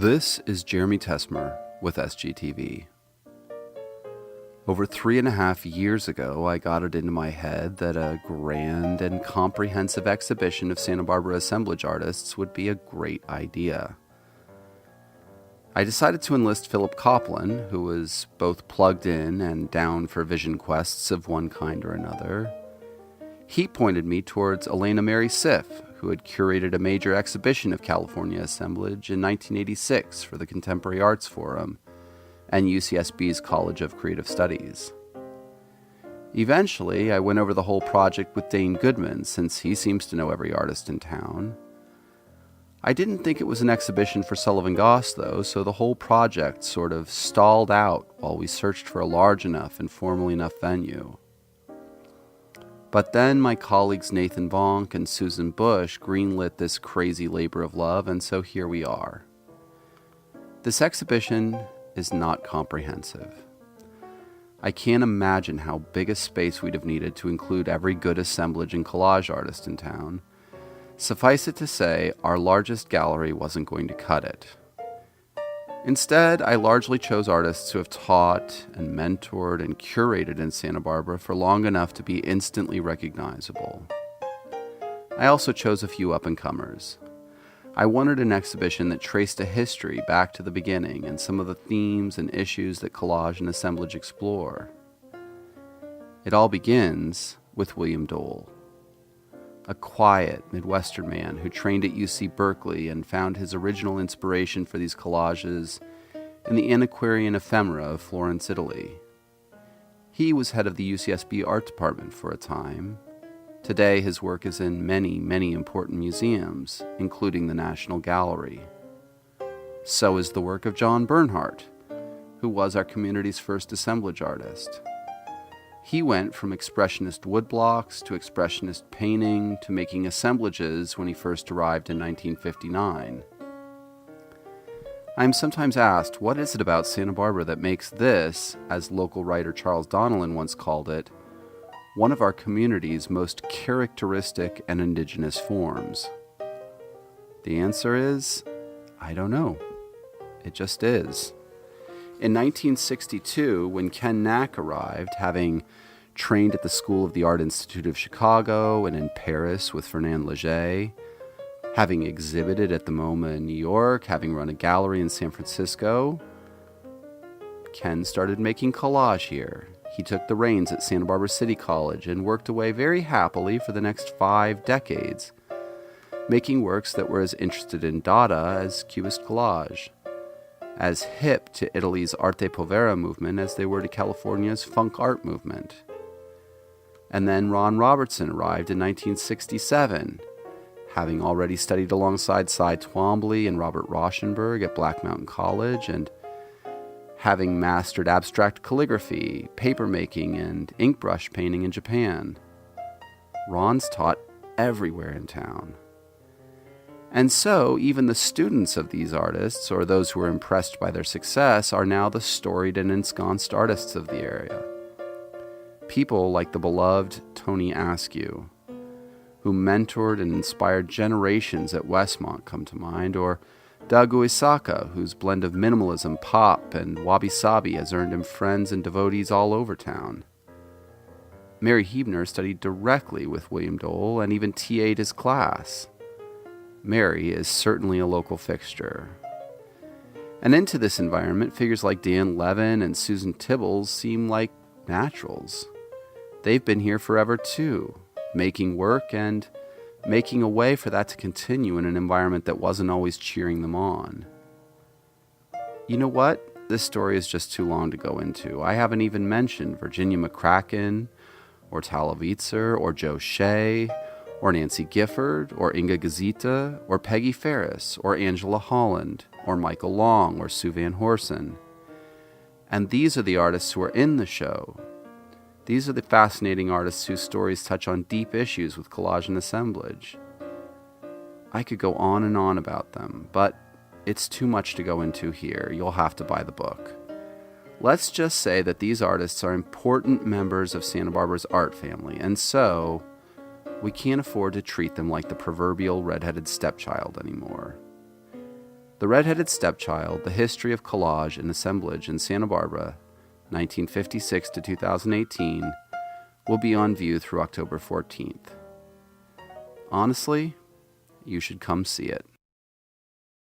This is Jeremy Tesmer with SGTV. Over 3.5 years ago, I got it into my head that a grand and comprehensive exhibition of Santa Barbara assemblage artists would be a great idea. I decided to enlist Philip Coplin, who was both plugged in and down for vision quests of one kind or another. He pointed me towards Elena Mary Siff, who had curated a major exhibition of California assemblage in 1986 for the Contemporary Arts Forum and UCSB's College of Creative Studies. Eventually, I went over the whole project with Dane Goodman, since he seems to know every artist in town. I didn't think it was an exhibition for Sullivan Goss, though, so the whole project sort of stalled out while we searched for a large enough and formal enough venue. But then my colleagues Nathan Bonk and Susan Bush greenlit this crazy labor of love, and so here we are. This exhibition is not comprehensive. I can't imagine how big a space we'd have needed to include every good assemblage and collage artist in town. Suffice it to say, our largest gallery wasn't going to cut it. Instead, I largely chose artists who have taught and mentored and curated in Santa Barbara for long enough to be instantly recognizable. I also chose a few up-and-comers. I wanted an exhibition that traced a history back to the beginning and some of the themes and issues that collage and assemblage explore. It all begins with William Dole, a quiet Midwestern man who trained at UC Berkeley and found his original inspiration for these collages in the antiquarian ephemera of Florence, Italy. He was head of the UCSB art department for a time. Today, his work is in many, many important museums, including the National Gallery. So is the work of John Bernhardt, who was our community's first assemblage artist. He went from expressionist woodblocks to expressionist painting to making assemblages when he first arrived in 1959. I am sometimes asked, what is it about Santa Barbara that makes this, as local writer Charles Donnellan once called it, one of our community's most characteristic and indigenous forms? The answer is, I don't know. It just is. In 1962, when Ken Knack arrived, having trained at the School of the Art Institute of Chicago and in Paris with Fernand Léger, having exhibited at the MoMA in New York, having run a gallery in San Francisco, Ken started making collage here. He took the reins at Santa Barbara City College and worked away very happily for the next 5 decades, making works that were as interested in Dada as Cubist collage, as hip to Italy's Arte Povera movement as they were to California's funk art movement. And then Ron Robertson arrived in 1967, having already studied alongside Cy Twombly and Robert Rauschenberg at Black Mountain College, and having mastered abstract calligraphy, papermaking, and ink brush painting in Japan. Ron's taught everywhere in town. And so, even the students of these artists, or those who were impressed by their success, are now the storied and ensconced artists of the area. People like the beloved Tony Askew, who mentored and inspired generations at Westmont, come to mind, or Doug Uesaka, whose blend of minimalism, pop, and wabi-sabi has earned him friends and devotees all over town. Mary Hebner studied directly with William Dole and even TA'd his class. Mary is certainly a local fixture. And into this environment, figures like Dan Levin and Susan Tibbles seem like naturals. They've been here forever too, making work and making a way for that to continue in an environment that wasn't always cheering them on. You know what? This story is just too long to go into. I haven't even mentioned Virginia McCracken, or Tala Vitzer, or Joe Shea, or Nancy Gifford, or Inga Gazita, or Peggy Ferris, or Angela Holland, or Michael Long, or Sue Van Horsen. And these are the artists who are in the show. These are the fascinating artists whose stories touch on deep issues with collage and assemblage. I could go on and on about them, but it's too much to go into here. You'll have to buy the book. Let's just say that these artists are important members of Santa Barbara's art family, and so we can't afford to treat them like the proverbial redheaded stepchild anymore. The Red-Headed Stepchild, The History of Collage and Assemblage in Santa Barbara, 1956 to 2018, will be on view through October 14th. Honestly, you should come see it.